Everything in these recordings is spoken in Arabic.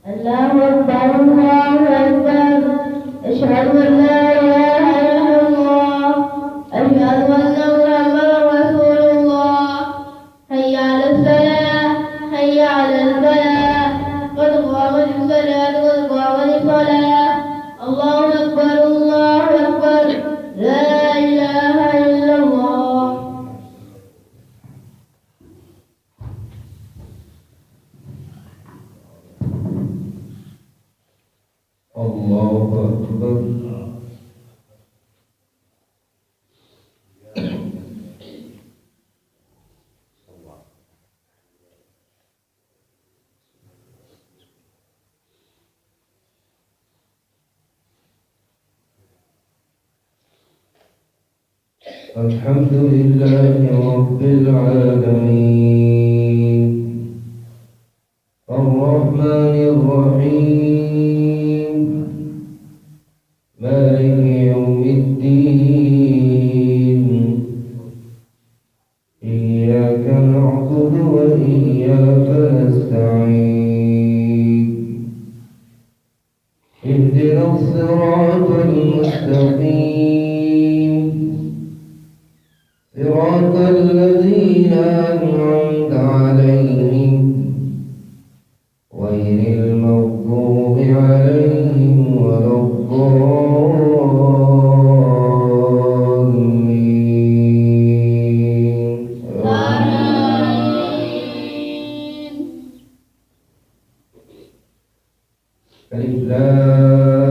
الله أكبر الله أكبر أشهد أن لا إله إلا الله أشهد أن محمدا رسول الله حي على الصلاة حي على الفلاح قد قامت الصلاة قد قامت الصلاة الله أكبر الله أكبر لا إله إلا الله. الله أكبر. الحمد لله رب العالمين الرحمن الرحيم مالك يوم الدين إياك نعبد وإياك نستعين اهدنا الصراط المستقيم صراط الذين أنعمت عليهم غير المغضوب عليهم ولا الضالين. ألف لام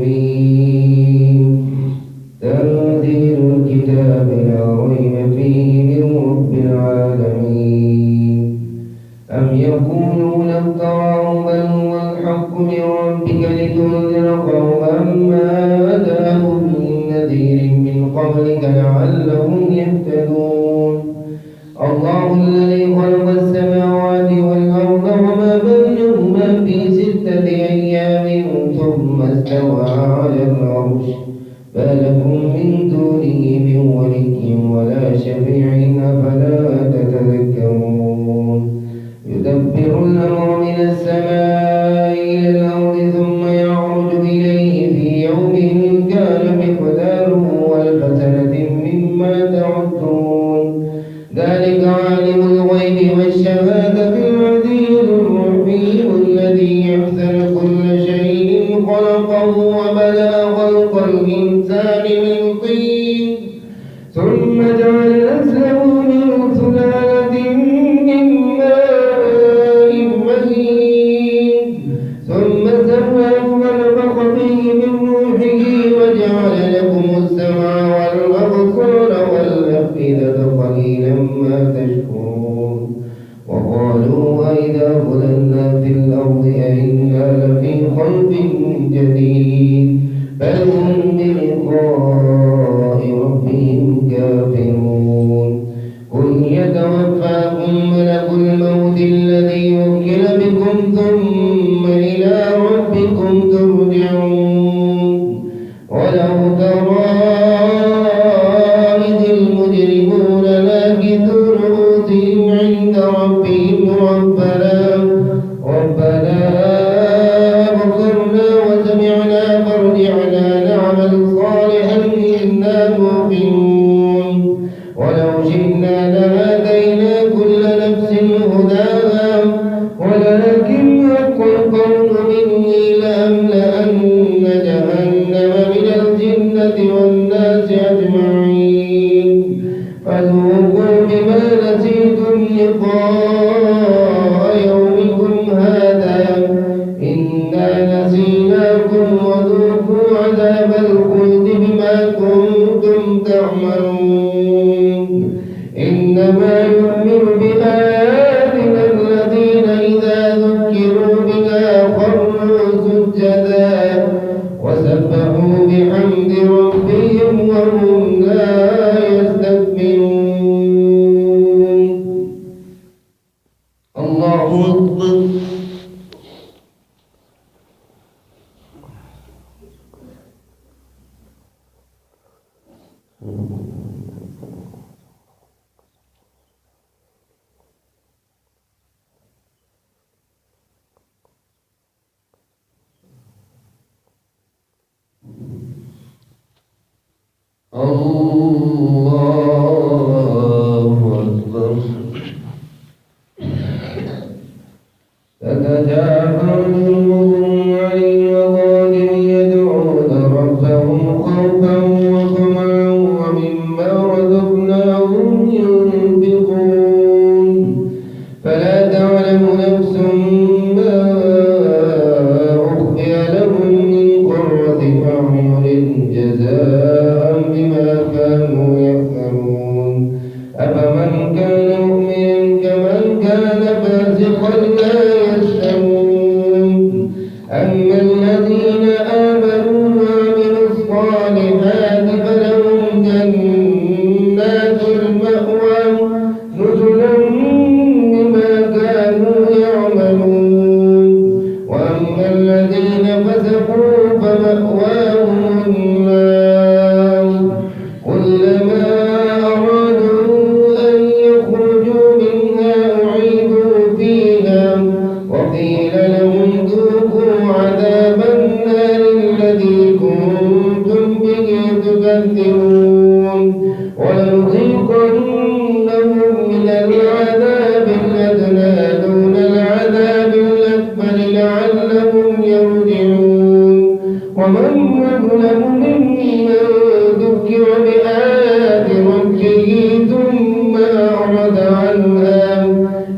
ميم تنزيل الكتاب لا ريب فيه من رب العالمين. أم يقولون افتراه بل هو الحق من ربك لتنذر قوما ما أتاهم من نذير من قبلك لعلهم يهتدون. الله الذي خلق السماوات والأرض وما بينهما في 6 أيام ثم استوى على العرش ما لكم من دونه من ولي ولا شفيع أفلا تتذكرون. يدبر الأمر من السماء إلى الأرض ثم يعرج إليه في يوم كان مقداره ألف سنة مما تعدون. ذلك عالم الغيب والشهادة العزيز الرحيم الذي أحسن كل شيء خلقه وبدأ خلق الإنسان من طين ثم جعل نسله من سلالة من ماء مهين ثم سواه ونفخ فيه من روحه وجعل لكم السمع والأبصار والأفئدة قليلا ما تشكرون. وقالوا أئذا ضللنا في الأرض أئنا لفي خلق جديد بل هم بلقاء ربهم كافرون. قل يتوفاكم ملك الموت الذي وكل بكم ثم إلى ربكم ترجعون. ولو ترى إذ المجرمون ناكثوا رؤوسهم عند ربهم ربنا أبصرنا وسمعنا فارجعنا نعمل صالحا إنا موقنون. ولو شئنا لهدينا كل نفس هداها ولكن حق القول مني لأملأن جهنم من الجنة والناس أجمعين. فذوقوا بما نسيتم لقاء يومكم هذا إنا نسيناكم وذوقوا عذاب الخلد بما كنتم تعملون. إنما يؤمن بآياتنا الذين إذا ذكروا بها خروا سجدا وسبحوا بحمد ربهم وهم لا يستكبرون. الله أكبر. كنتم به تكذبون ولنذيقنهم من العذاب الأدنى دون العذاب الأكبر لعلهم يرجعون ومن أظلم ممن ذكر بآيات ربه ثم أعرض عنها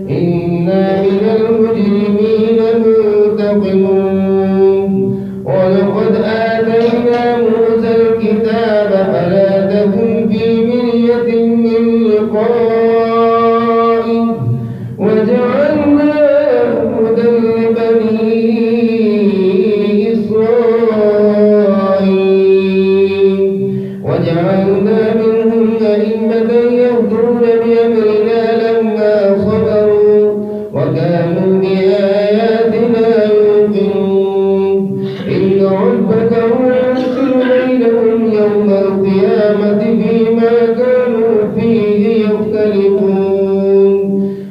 إنا من المجرمين منتقمون ولقد آتينا موسى الكتاب فلا تكن في مرية من لقائه وجعلناه هدى لبني إسرائيل وجعلنا منهم أئمة يهدون بأمرنا لما صبروا وكانوا بآياتنا يوقنون إن ربك هو يفصل بينهم يوم القيامة فيما كانوا فيه يختلفون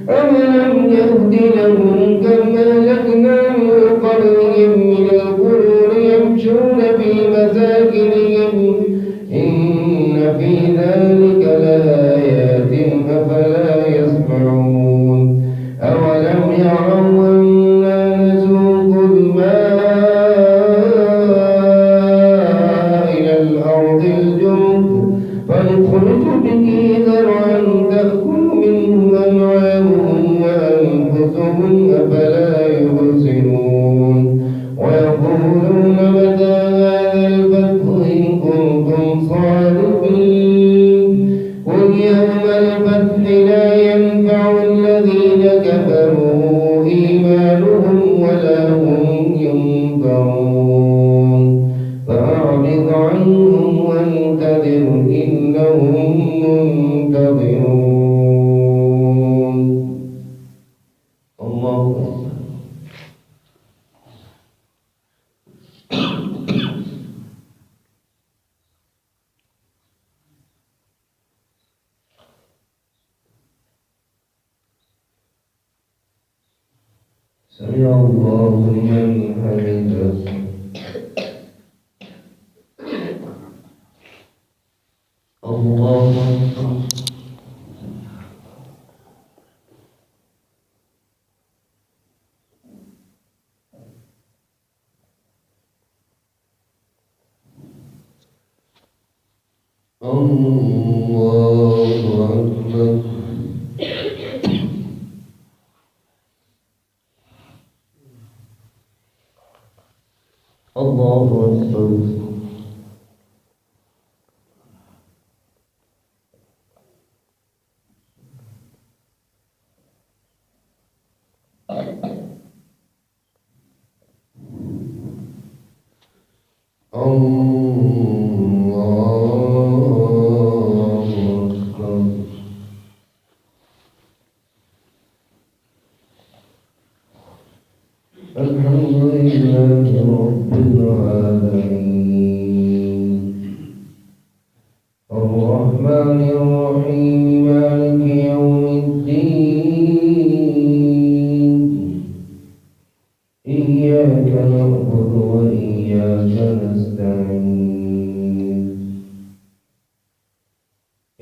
أولم يهد لهم كم أهلكنا من قبلهم من القرون يمشون في مساكنهم إن في ذلك لآيات أفلا يسمعون أولم يروا أنا نسوق الماء إلى الأرض الجرز فنخرج به زرعا تأكل منه أنعامهم وأنفسهم أفلا يبصرون ويقولون متى هذا الفتح إن كنتم صادقين قل يوم الفتح لا ينفع الذين كفروا إيمانهم ولا هم ينفعون فأعرض عنهم وانتظر إنهم منتظرون الله أكبر سمع الله لمن حمده الله أكبر الله أكبر الله أكبر الله أكبر الحمد لله رب العالمين الرحمن الرحيم مالك يوم الدين إياك نعبد وإياك نستعين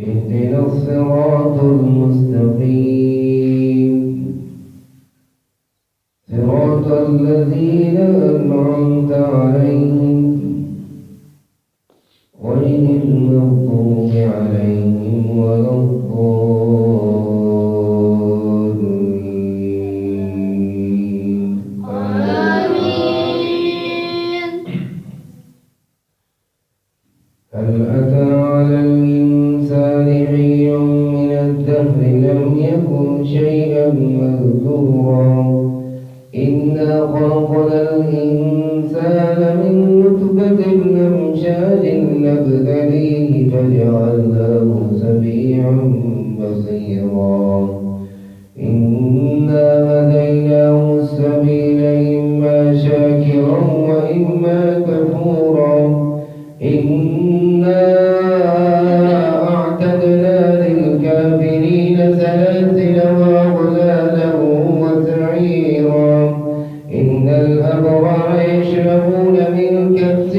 اهدنا الصراط المستقيم صراط الذين أنعمت عليهم غير المغضوب عليهم ولا الضالين آمين. هل أتى على الإنسان حين من الدهر لم يكن شيئا مذكورا إنا خلقنا الإنسان من نطفة أمشاج نبتليه فجعلناه سميعا بصيرا إنا هديناه السبيل إما شاكرا وإما كفورا إنا أعتدنا للكافرين سلاسل وأغلالا وسعيرا إن الأبرار يشربون من كأس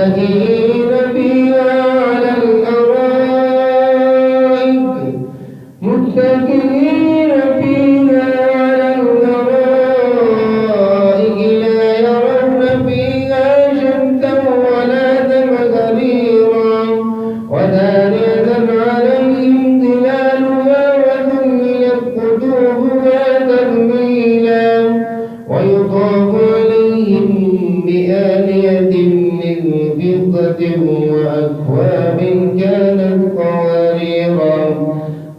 متكئين فيها على الأرائك متكئين فيها على الأرائك لا يرون فيها شمسا ولا زمهريرا ودانية عليهم ظلالها وذللت قطوفها تذليلا ويطاف عليهم بآنية من فضة وأكواب كانت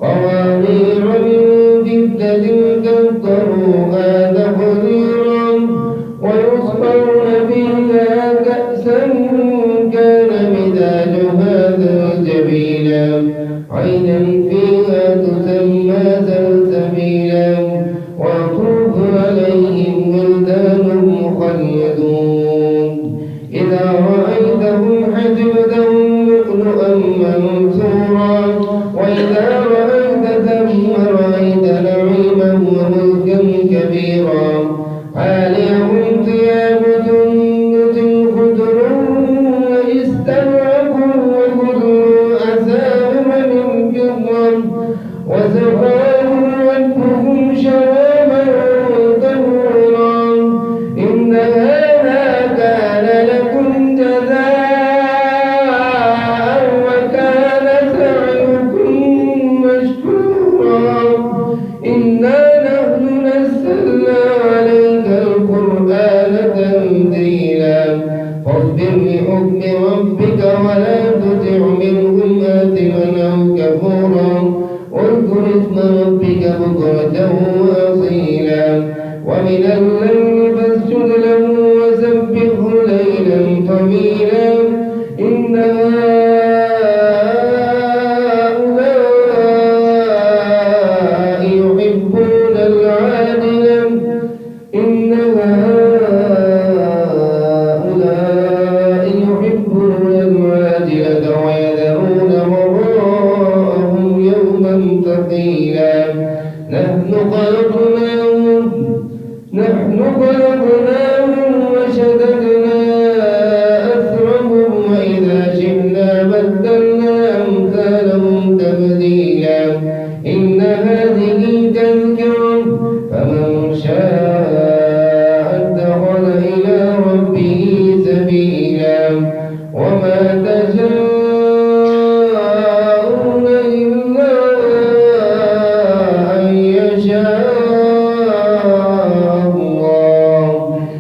قوارير من فضة قدروها تقديرا ويسقون فيها كأسا كان مزاجها زنجبيلا عينا فيها تسمى سلسبيلا ويطوف عليهم ولدان مخلدون إذا رأيتهم حسبتهم لؤلؤا منثورا وإذا رأيت ثم رأيت نعيما وملكا كبيرا عاليهم ثياب سندس خضر واستبرق وخذوا أساور من فضة وسقاهم ربهم شرابا طهورا إن هذا كان لكم جزاء وكان سعيكم مشكورا إنا نحن نزلنا عليك القرآن تنزيلا فاصبر لحكم ربك ولا تطع منهم آثما أو كفورا واذكر اسم ربك بكرة وأصيلا ومن الليل فاسجد له وسبحه ليلا طويلا إن هؤلاء يحبون العاجلة إن هؤلاء يحبون العاجلة ويذرون وراءهم يوما ثقيلا نحن خلقناهم وشددنا أسرهم وإذا شئنا بدلنا أمثالهم تبديلا إن هذه تذكرة فمن شاء اتخذ إلى ربه سبيلا وما تشاءون إلا أن يشاء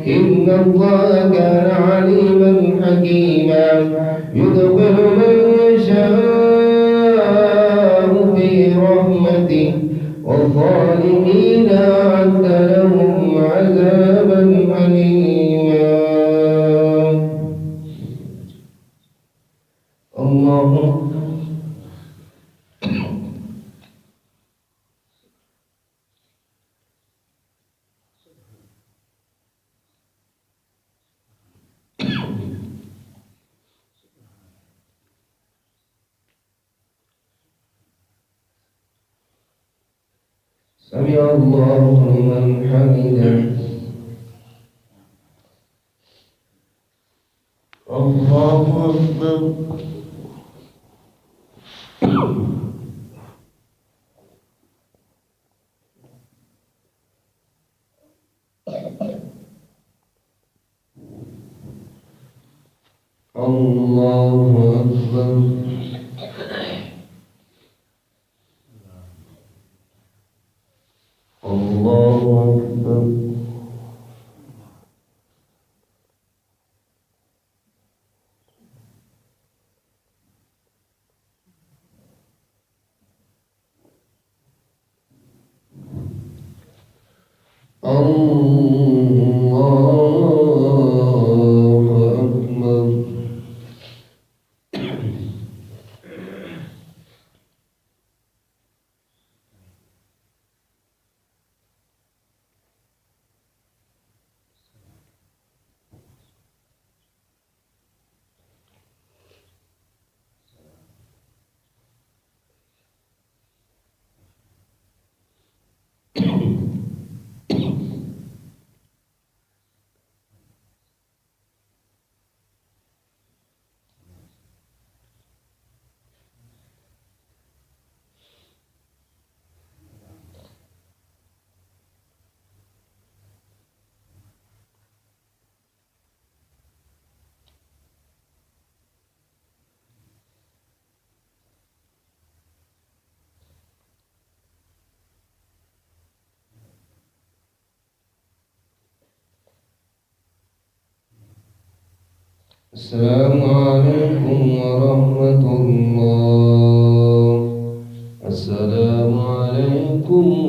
إن الله كان عليما حكيما يدخل من يشاء في رحمته والظالمين أعد لهم عذابا أليما الله سمع الله لمن حمده الله أكبر الله أكبر الله أكبر الله أكبر السلام عليكم ورحمة الله. السلام عليكم